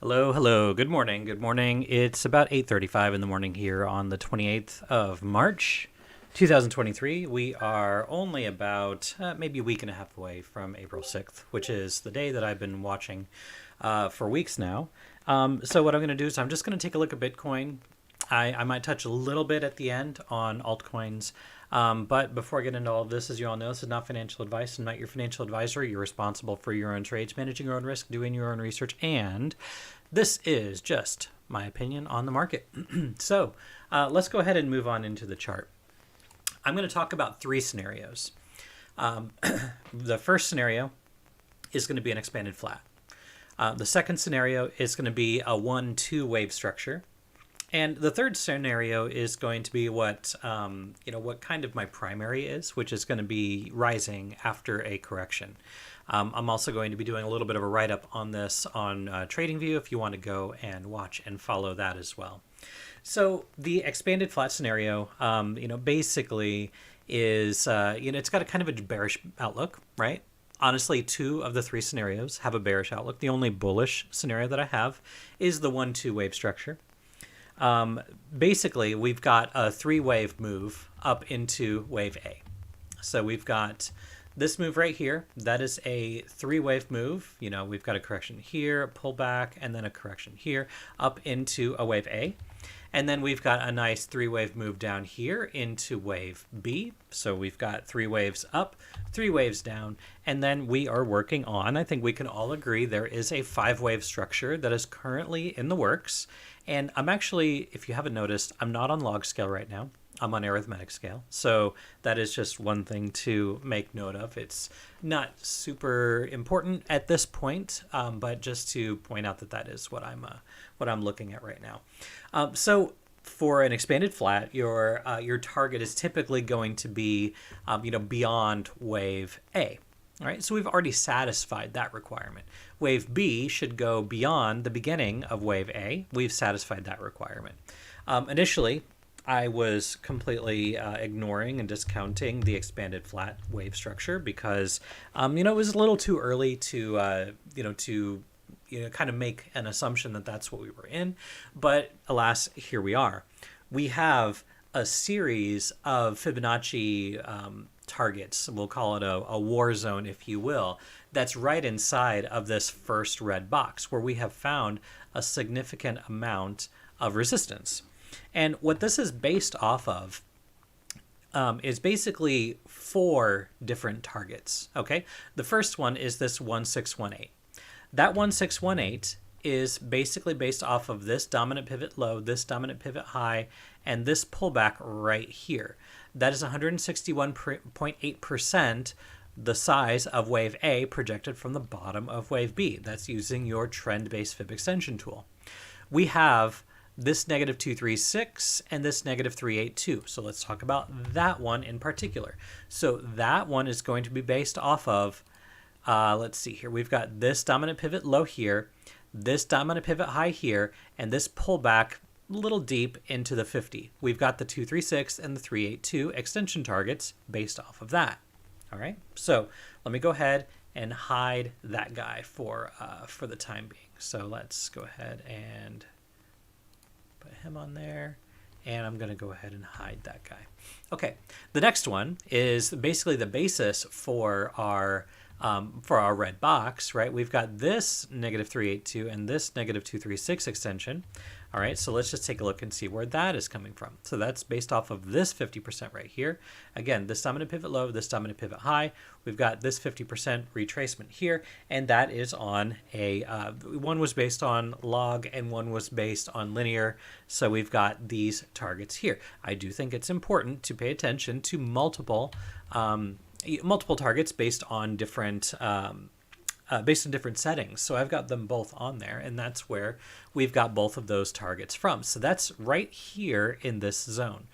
Hello, hello. Good morning. Good morning. It's about 8:35 in the morning here on the 28th of March, 2023. We are only about maybe a week and a half away from April 6th, which is the day that I've been watching for weeks now. So what I'm going to do is I'm just going to take a look at Bitcoin. I might touch a little bit at the end on altcoins. But before I get into all of this, as you all know, this is not financial advice. I'm not your financial advisor. You're responsible for your own trades, managing your own risk, doing your own research, and this is just my opinion on the market. So let's go ahead and move on into the chart. I'm going to talk about three scenarios. The first scenario is going to be an expanded flat. The second scenario is going to be a 1-2 wave structure. And the third scenario is going to be what kind of my primary is, which is going to be rising after a correction. I'm also going to be doing a little bit of a write-up on this on TradingView if you want to go and watch and follow that as well. So the expanded flat scenario, basically is, it's got a kind of a bearish outlook, right? Honestly, two of the three scenarios have a bearish outlook. The only bullish scenario that I have is the 1-2 wave structure. Basically, we've got a three-wave move up into wave A. So we've got this move right here. That is a three-wave move. We've got a correction here, a pullback, and then a correction here up into a wave A. And then we've got a nice three-wave move down here into wave B. So we've got three waves up, three waves down, and then we are working on, I think we can all agree, there is a five-wave structure that is currently in the works. And I'm actually, if you haven't noticed, I'm not on log scale right now. I'm on arithmetic scale. So that is just one thing to make note of. It's not super important at this point, but just to point out that that is what I'm looking at right now. So for an expanded flat, your target is typically going to be, beyond wave A. All right, so we've already satisfied that requirement. Wave B should go beyond the beginning of wave A. We've satisfied that requirement. Initially, I was completely ignoring and discounting the expanded flat wave structure because, it was a little too early to kind of make an assumption that that's what we were in. But alas, here we are. We have a series of Fibonacci targets, we'll call it a war zone, if you will, that's right inside of this first red box where we have found a significant amount of resistance. And what this is based off of is basically four different targets. Okay, the first one is this 1618. That 1618 is basically based off of this dominant pivot low, this dominant pivot high, and this pullback right here. That is 161.8% the size of wave A projected from the bottom of wave B. That's using your trend-based fib extension tool. We have this -236 and this -382. So let's talk about that one in particular. So that one is going to be based off of, let's see here. We've got this dominant pivot low here, this dominant pivot high here, and this pullback a little deep into the 50. We've got the 236 and the 382 extension targets based off of that. All right, so let me go ahead and hide that guy for the time being. So let's go ahead and put him on there, and I'm going to go ahead and hide that guy. Okay, the next one is basically the basis for our red box, right? We've got this -382 and this -236 extension. All right, so let's just take a look and see where that is coming from. So that's based off of this 50% right here. Again, this dominant pivot low, this dominant pivot high. We've got this 50% retracement here, and that is on a, one was based on log and one was based on linear. So we've got these targets here. I do think it's important to pay attention to multiple targets based on different settings. So I've got them both on there, and that's where we've got both of those targets from. So that's right here in this zone.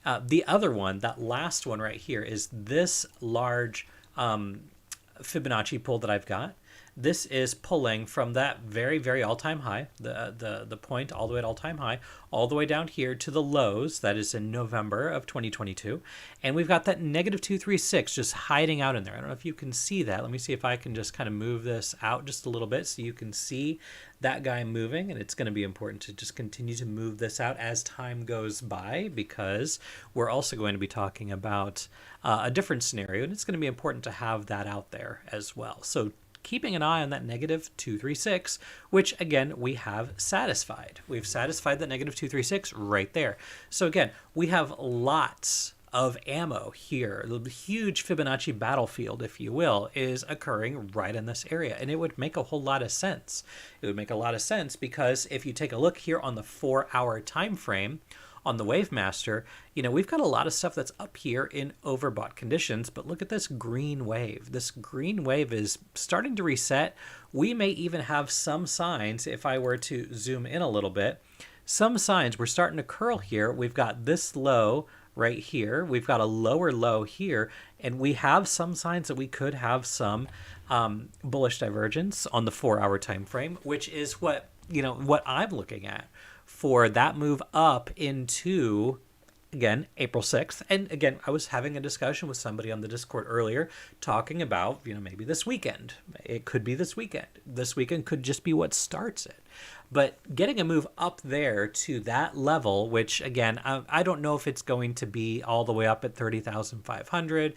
The other one, that last one right here, is this large Fibonacci pull that I've got. This is pulling from that very, very all-time high, the point all the way at all-time high, all the way down here to the lows. That is in November of 2022. And we've got that negative 236 just hiding out in there. I don't know if you can see that. Let me see if I can just kind of move this out just a little bit so you can see that guy moving. And it's going to be important to just continue to move this out as time goes by, because we're also going to be talking about a different scenario, and it's going to be important to have that out there as well. So keeping an eye on that negative 236, which again, we have satisfied. We've satisfied that negative 236 right there. So again, we have lots of ammo here. The huge Fibonacci battlefield, if you will, is occurring right in this area. And it would make a whole lot of sense. It would make a lot of sense because if you take a look here on the 4-hour time frame, on the Wave Master, we've got a lot of stuff that's up here in overbought conditions, but look at this green wave. This green wave is starting to reset. We may even have some signs, if I were to zoom in a little bit, some signs we're starting to curl here. We've got this low right here. We've got a lower low here, and we have some signs that we could have some bullish divergence on the 4-hour time frame, which is what I'm looking at for that move up into, again, April 6th. And again, I was having a discussion with somebody on the Discord earlier talking about, maybe this weekend. It could be this weekend. This weekend could just be what starts it. But getting a move up there to that level, which again, I don't know if it's going to be all the way up at 30,500.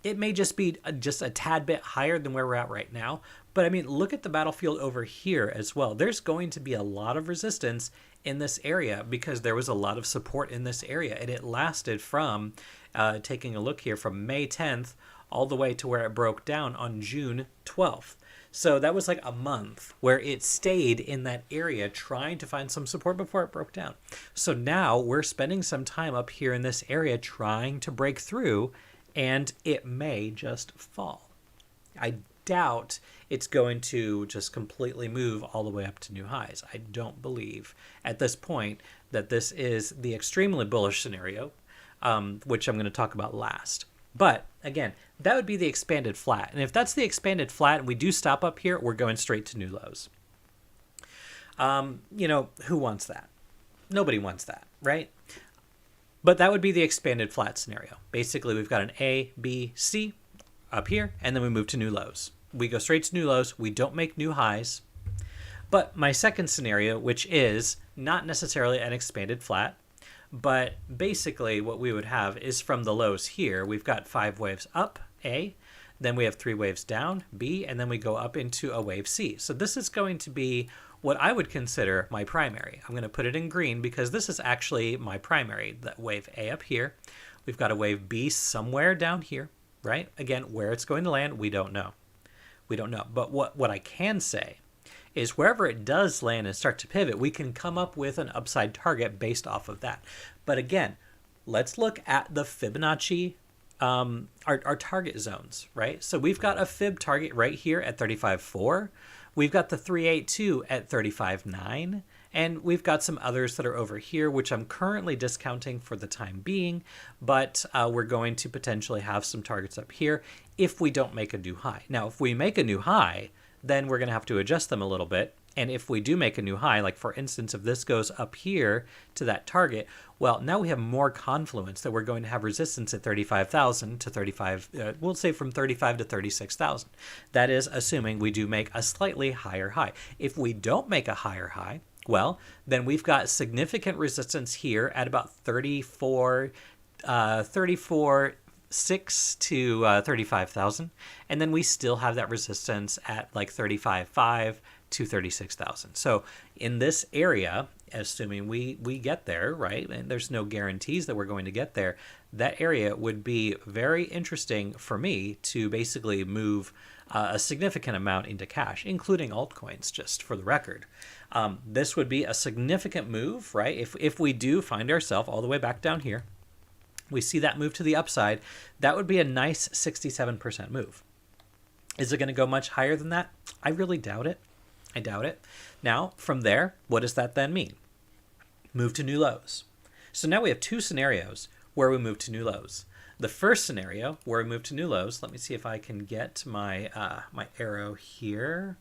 It may just be just a tad bit higher than where we're at right now. But I mean, look at the battlefield over here as well. There's going to be a lot of resistance in this area because there was a lot of support in this area. And it lasted from, taking a look here, from May 10th all the way to where it broke down on June 12th. So that was like a month where it stayed in that area trying to find some support before it broke down. So now we're spending some time up here in this area trying to break through, and it may just fall. I doubt it's going to just completely move all the way up to new highs. I don't believe at this point that this is the extremely bullish scenario, which I'm going to talk about last. But again, that would be the expanded flat. And if that's the expanded flat and we do stop up here, we're going straight to new lows. Who wants that? Nobody wants that, right? But that would be the expanded flat scenario. Basically, we've got an A, B, C up here, and then we move to new lows. We go straight to new lows. We don't make new highs. But my second scenario, which is not necessarily an expanded flat, but basically what we would have is from the lows here, we've got 5 waves up, A, then we have 3 waves down, B, and then we go up into a wave C. So this is going to be what I would consider my primary. I'm going to put it in green because this is actually my primary, that wave A up here. We've got a wave B somewhere down here, right? Again, where it's going to land, we don't know. We don't know. But what I can say is wherever it does land and start to pivot, we can come up with an upside target based off of that. But again, let's look at the Fibonacci, our target zones, right? So we've got a fib target right here at 35.4. We've got the 382 at 35.9. And we've got some others that are over here, which I'm currently discounting for the time being, but we're going to potentially have some targets up here if we don't make a new high. Now, if we make a new high, then we're going to have to adjust them a little bit. And if we do make a new high, like for instance, if this goes up here to that target, well, now we have more confluence that we're going to have resistance at 35,000 to 35, we'll say from 35 to 36,000. That is assuming we do make a slightly higher high. If we don't make a higher high, well, then we've got significant resistance here at about 34,600 to 35,000. And then we still have that resistance at like 35,500 to 36,000. So in this area, assuming we get there, right, and there's no guarantees that we're going to get there, that area would be very interesting for me to basically move a significant amount into cash, including altcoins, just for the record. This would be a significant move, right? If we do find ourselves all the way back down here, we see that move to the upside, that would be a nice 67% move. Is it going to go much higher than that? I really doubt it. I doubt it. Now, from there, what does that then mean? Move to new lows. So now we have 2 scenarios where we move to new lows. The first scenario where we move to new lows, let me see if I can get my my arrow here.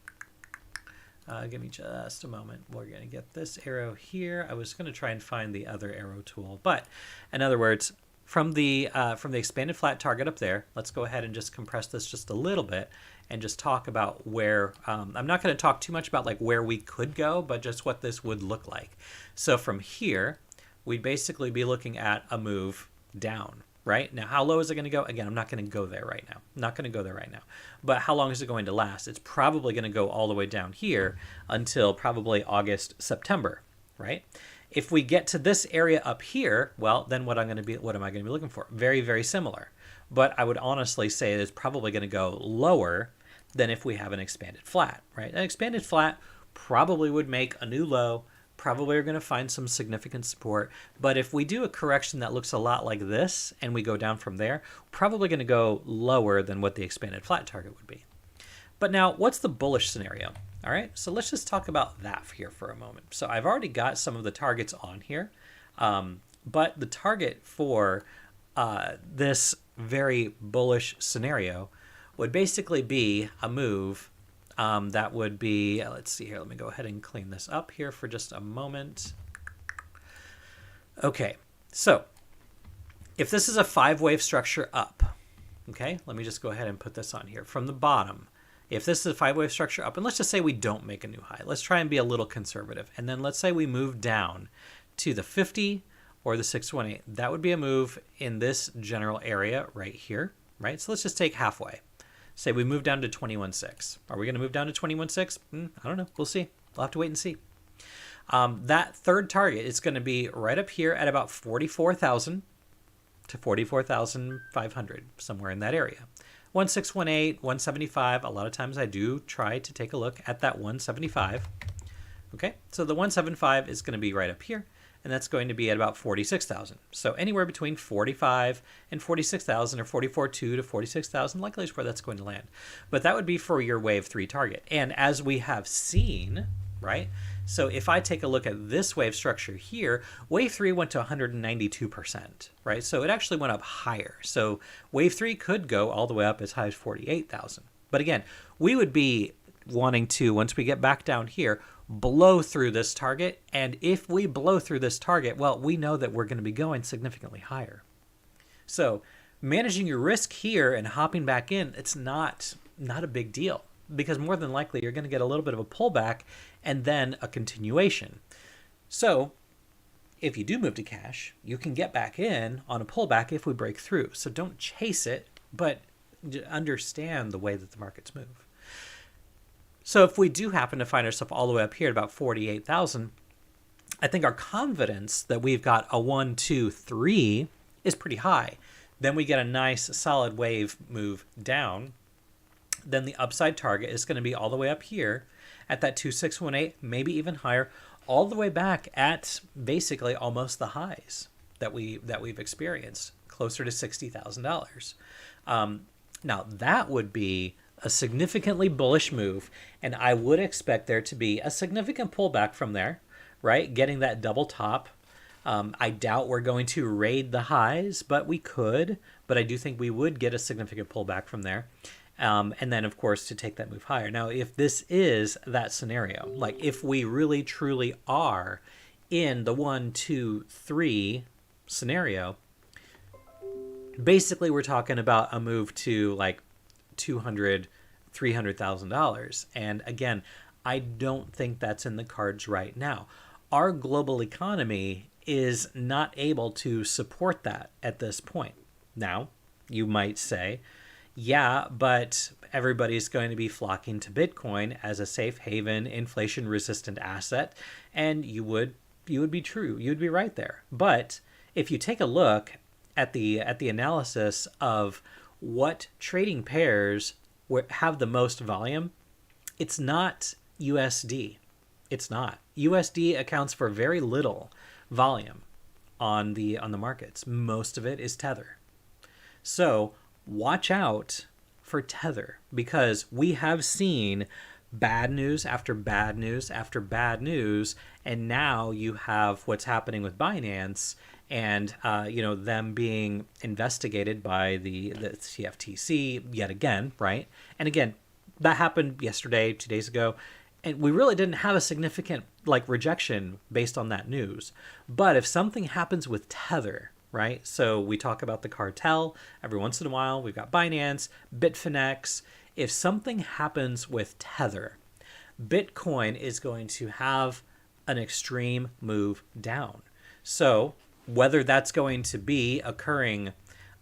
Give me just a moment. We're going to get this arrow here. I was going to try and find the other arrow tool, but in other words, from the expanded flat target up there, let's go ahead and just compress this just a little bit and just talk about where, I'm not going to talk too much about like where we could go, but just what this would look like. So from here, we'd basically be looking at a move down, right? Now, how low is it going to go? Again, I'm not going to go there right now. I'm not going to go there right now. But how long is it going to last? It's probably going to go all the way down here until probably August, September, right? If we get to this area up here, well, then what am I going to be looking for? Very, very similar. But I would honestly say it's probably going to go lower than if we have an expanded flat, right? An expanded flat probably would make a new low, probably are going to find some significant support. But if we do a correction that looks a lot like this and we go down from there, probably going to go lower than what the expanded flat target would be. But now, what's the bullish scenario? All right, so let's just talk about that here for a moment. So I've already got some of the targets on here, but the target for this very bullish scenario would basically be a move that would be, let's see here, let me go ahead and clean this up here for just a moment. Okay, so if this is a 5-wave structure up, okay, let me just go ahead and put this on here. From the bottom, if this is a 5-wave structure up, and let's just say we don't make a new high, let's try and be a little conservative. And then let's say we move down to the 50 or the 618. That would be a move in this general area right here, right? So let's just take halfway. Say we move down to 21.6. Are we going to move down to 21.6? I don't know. We'll see. We'll have to wait and see. That third target is going to be right up here at about 44,000 to 44,500, somewhere in that area. 1618, 175. A lot of times I do try to take a look at that 175. Okay, so the 175 is going to be right up here, and that's going to be at about 46,000. So anywhere between 45 and 46,000, or 44.2 to 46,000, likely is where that's going to land. But that would be for your wave 3 target. And as we have seen, right? So if I take a look at this wave structure here, wave 3 went to 192%, right? So it actually went up higher. So wave 3 could go all the way up as high as 48,000. But again, we would be wanting to, once we get back down here, blow through this target. And if we blow through this target, well, we know that we're going to be going significantly higher. So managing your risk here and hopping back in, it's not a big deal, because more than likely you're going to get a little bit of a pullback and then a continuation. So if you do move to cash, you can get back in on a pullback if we break through. So don't chase it, but understand the way that the markets move. So if we do happen to find ourselves all the way up here at about 48,000, I think our confidence that we've got a 1, 2, 3 is pretty high. Then we get a nice solid wave move down. Then the upside target is going to be all the way up here at that 2618, maybe even higher, all the way back at basically almost the highs that we've experienced, closer to $60,000. Now that would be a significantly bullish move, and I would expect there to be a significant pullback from there, right? Getting that double top. I doubt we're going to raid the highs, but we could. But I do think we would get a significant pullback from there. And then, of course, to take that move higher. Now, if this is that scenario, like if we really, truly are in the 1, 2, 3 scenario, basically we're talking about a move to like $200,000, $300,000. And again, I don't think that's in the cards right now. Our global economy is not able to support that at this point. Now, you might say, yeah, but everybody's going to be flocking to Bitcoin as a safe haven, inflation-resistant asset, and you would be true. You'd be right there. But if you take a look at the analysis of what trading pairs have the most volume, it's not USD. It's not. USD accounts for very little volume on the markets. Most of it is Tether. So watch out for Tether, because we have seen bad news after bad news after bad news, and now you have what's happening with Binance, and them being investigated by the CFTC yet again, right? And again, that happened yesterday, 2 days ago, and we really didn't have a significant rejection based on that news. But if something happens with Tether, right? So we talk about the cartel every once in a while. We've got Binance, Bitfinex. If something happens with Tether, Bitcoin is going to have an extreme move down. So whether that's going to be occurring,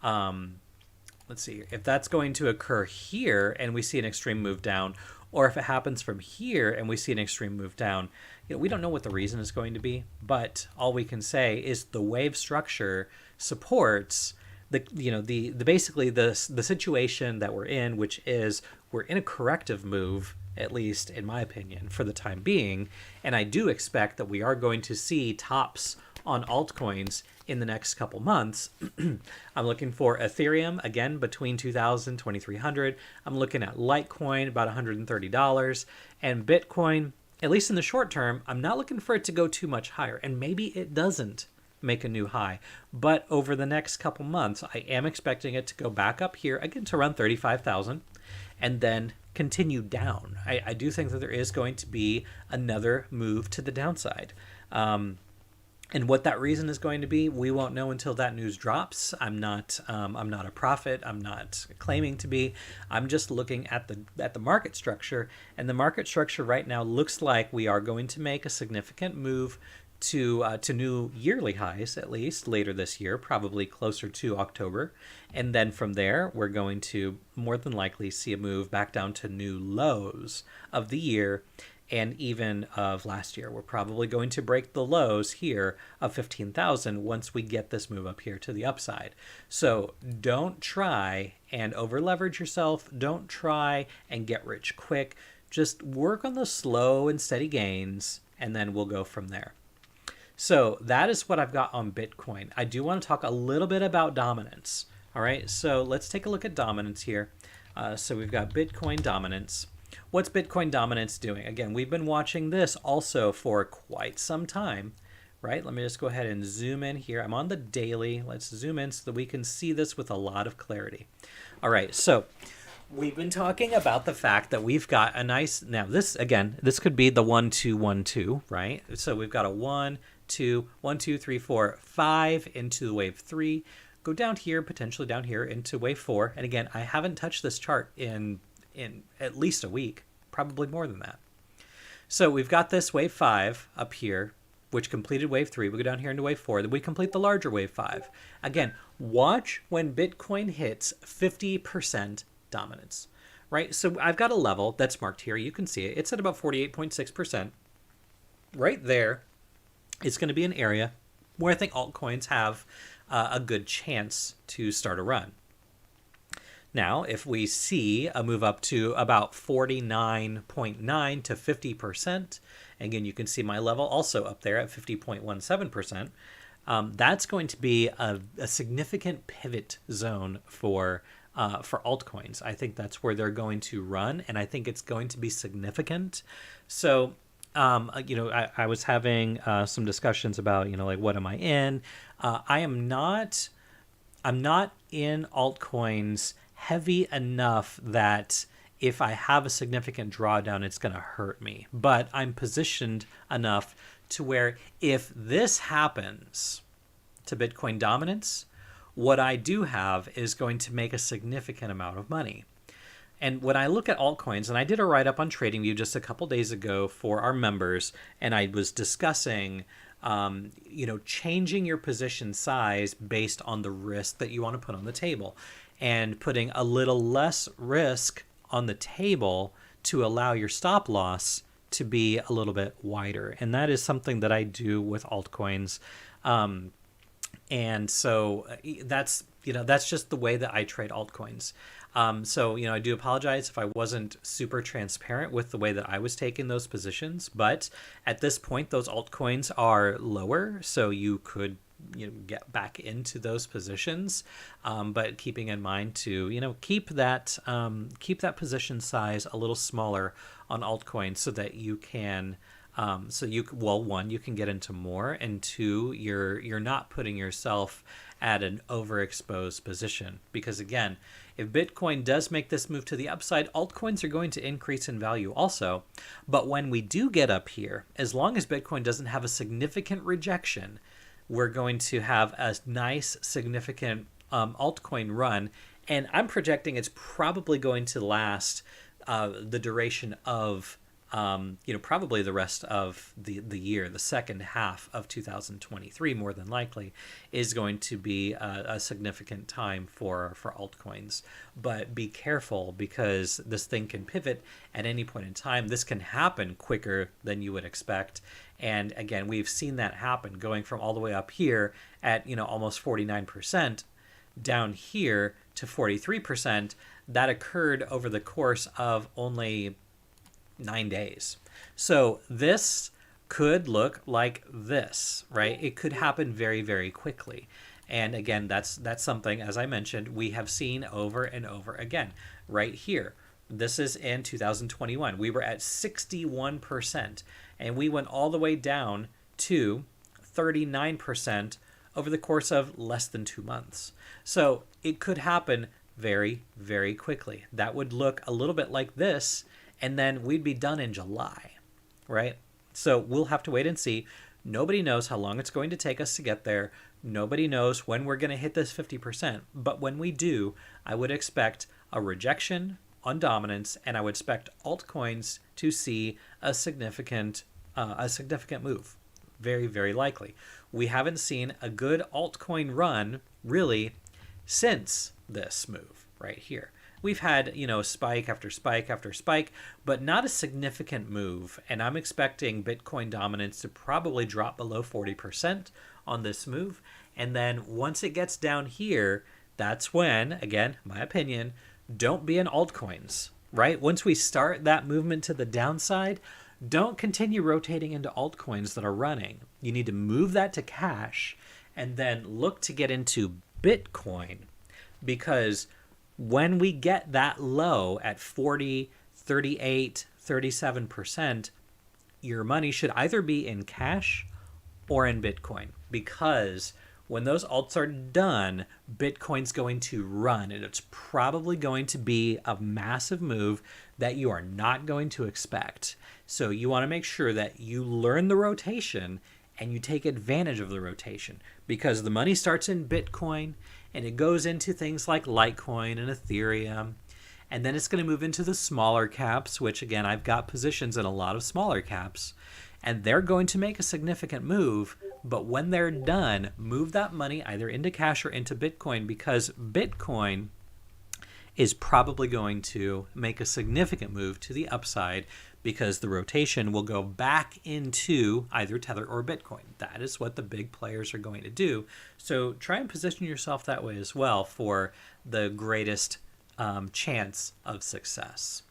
let's see, if that's going to occur here and we see an extreme move down, or if it happens from here and we see an extreme move down, we don't know what the reason is going to be, but all we can say is the wave structure supports basically the situation that we're in, which is we're in a corrective move, at least in my opinion, for the time being. And I do expect that we are going to see tops on altcoins in the next couple months. I'm looking for Ethereum, again, between $2,000 and $2,300. I'm looking at Litecoin, about $130. And Bitcoin, at least in the short term, I'm not looking for it to go too much higher. And maybe it doesn't make a new high. But over the next couple months, I am expecting it to go back up here, again, to around 35,000, and then continue down. I do think that there is going to be another move to the downside. And what that reason is going to be, we won't know until that news drops. I'm not a prophet. I'm not claiming to be. I'm just looking at the market structure, and the market structure right now looks like we are going to make a significant move to new yearly highs, at least later this year, probably closer to October. And then from there, we're going to more than likely see a move back down to new lows of the year and even of last year. We're probably going to break the lows here of 15,000 once we get this move up here to the upside. So don't try and over leverage yourself. Don't try and get rich quick. Just work on the slow and steady gains, and then we'll go from there. So that is what I've got on Bitcoin. I do want to talk a little bit about dominance. All right, so let's take a look at dominance here. So we've got Bitcoin dominance. What's Bitcoin dominance doing? Again, we've been watching this also for quite some time, right? Let me just go ahead and zoom in here. I'm on the daily. Let's zoom in so that we can see this with a lot of clarity. All right, so we've been talking about the fact that we've got a nice, now this, again, this could be the 1, 2, 1, 2, right? So we've got a 1, 2, 1, 2, 3, 4, 5 into wave 3, go down here, potentially down here into wave 4. And again, I haven't touched this chart in at least a week, probably more than that. So we've got this wave 5 up here, which completed wave 3. We go down here into wave 4, then we complete the larger wave 5. Again, watch when Bitcoin hits 50% dominance, right? So I've got a level that's marked here. You can see it. It's at about 48.6%. Right there, it's going to be an area where I think altcoins have a good chance to start a run. Now, if we see a move up to about 49.9 to 50%, again, you can see my level also up there at 50.17%, that's going to be a significant pivot zone for altcoins. I think that's where they're going to run, and I think it's going to be significant. So, I was having some discussions about, what am I in? I'm not in altcoins heavy enough that if I have a significant drawdown, it's going to hurt me. But I'm positioned enough to where if this happens to Bitcoin dominance, what I do have is going to make a significant amount of money. And when I look at altcoins, and I did a write-up on TradingView just a couple days ago for our members, and I was discussing changing your position size based on the risk that you want to put on the table, and putting a little less risk on the table to allow your stop loss to be a little bit wider. And that is something that I do with altcoins. And so that's just the way that I trade altcoins. So I do apologize if I wasn't super transparent with the way that I was taking those positions, but at this point, those altcoins are lower, so you could get back into those positions, but keeping in mind to keep that position size a little smaller on altcoins so that you can So one, you can get into more, and two, you're not putting yourself at an overexposed position, because again, if Bitcoin does make this move to the upside, altcoins are going to increase in value also. But when we do get up here, as long as Bitcoin doesn't have a significant rejection, we're going to have a nice significant altcoin run, and I'm projecting it's probably going to last the duration of probably the rest of the year. The second half of 2023, more than likely, is going to be a significant time for altcoins. But be careful, because this thing can pivot at any point in time. This can happen quicker than you would expect. And again, we've seen that happen, going from all the way up here at almost 49% down here to 43%. That occurred over the course of only 9 days. So this could look like this, right? It could happen very, very quickly. And again, that's something, as I mentioned, we have seen over and over again. Right here, this is in 2021. We were at 61%, and we went all the way down to 39% over the course of less than 2 months. So it could happen very, very quickly. That would look a little bit like this, and then we'd be done in July, right? So we'll have to wait and see. Nobody knows how long it's going to take us to get there. Nobody knows when we're going to hit this 50%. But when we do, I would expect a rejection on dominance, and I would expect altcoins to see a significant move. Very, very likely. We haven't seen a good altcoin run really since this move right here. We've had, spike after spike after spike, but not a significant move. And I'm expecting Bitcoin dominance to probably drop below 40% on this move. And then once it gets down here, that's when, again, my opinion, don't be in altcoins, right? Once we start that movement to the downside, don't continue rotating into altcoins that are running. You need to move that to cash and then look to get into Bitcoin, because when we get that low at 40, 38, 37%, your money should either be in cash or in Bitcoin, because when those alts are done, Bitcoin's going to run, and it's probably going to be a massive move that you are not going to expect. So you want to make sure that you learn the rotation and you take advantage of the rotation, because the money starts in Bitcoin and it goes into things like Litecoin and Ethereum, and then it's going to move into the smaller caps, which again, I've got positions in a lot of smaller caps, and they're going to make a significant move. But when they're done, move that money either into cash or into Bitcoin, because Bitcoin is probably going to make a significant move to the upside, because the rotation will go back into either Tether or Bitcoin. That is what the big players are going to do. So try and position yourself that way as well for the greatest chance of success.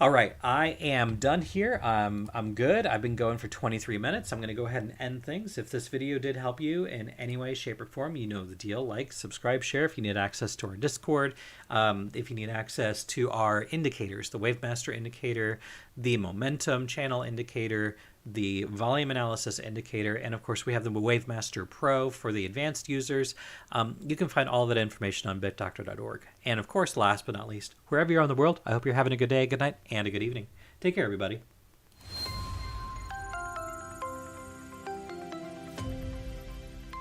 All right, I am done here. I'm good. I've been going for 23 minutes. I'm going to go ahead and end things. If this video did help you in any way, shape, or form, you know the deal. Like, subscribe, share if you need access to our Discord. If you need access to our indicators, the Wavemaster indicator, the momentum channel indicator, the volume analysis indicator, and of course we have the Wavemaster Pro for the advanced users. You can find all that information on BitDoctor.org. And of course, last but not least, wherever you are in the world, I hope you're having a good day, good night, and a good evening. Take care, everybody.